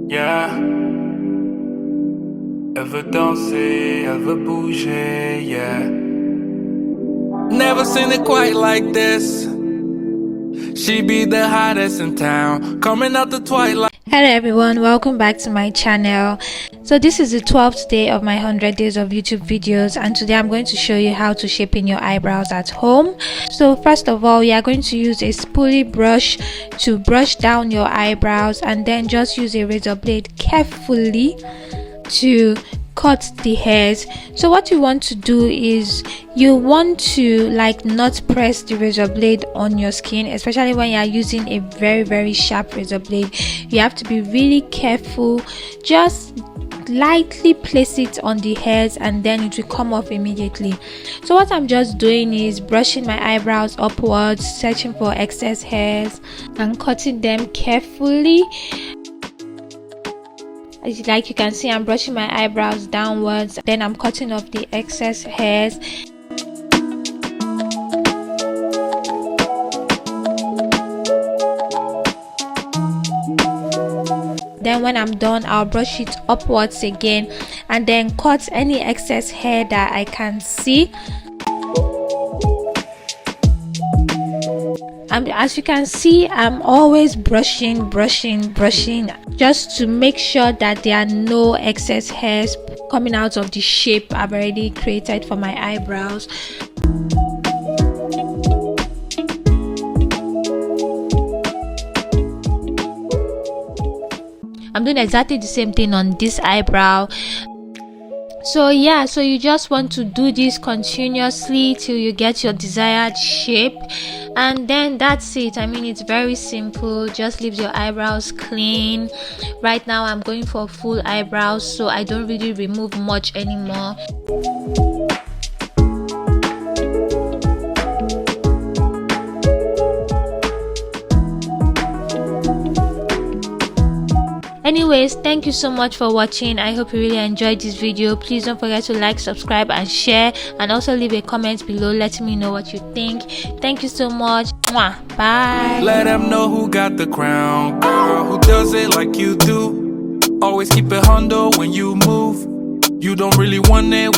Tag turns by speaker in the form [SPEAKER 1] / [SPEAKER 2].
[SPEAKER 1] Yeah. Elle veut danser, elle veut bouger, yeah. Never seen it quite like this. She be the hottest in town, coming out the twilight.
[SPEAKER 2] Hello everyone, welcome back to my channel. So this is the 12th day of my 100 days of YouTube videos, and today I'm going to show you how to shape in your eyebrows at home. So first of all, we are going to use a spoolie brush to brush down your eyebrows, and then just use a razor blade carefully to cut the hairs. So what you want to do is you want to not press the razor blade on your skin, especially when you are using a very sharp razor blade. You have to be really careful. Just lightly place it on the hairs and then it will come off immediately. So what I'm just doing is brushing my eyebrows upwards, searching for excess hairs and cutting them carefully. Like you can see, I'm brushing my eyebrows downwards, then I'm cutting off the excess hairs. Then when I'm done, I'll brush it upwards again and then cut any excess hair that I can see. As you can see, I'm always brushing just to make sure that there are no excess hairs coming out of the shape I've already created for my eyebrows. I'm doing exactly the same thing on this eyebrow. So yeah, so you just want to do this continuously till you get your desired shape, and then that's it. I mean, it's very simple. Just leave your eyebrows clean. Right now I'm going for full eyebrows, so I don't really remove much anymore. Anyways, thank you so much for watching. I hope you really enjoyed this video. Please don't forget to like, subscribe and share, and also leave a comment below letting me know what you think. Thank you so much. Mwah. Bye.
[SPEAKER 1] Let them know who got the crown, girl, who does it like you do. Always keep it hundo when you move. You don't really want it.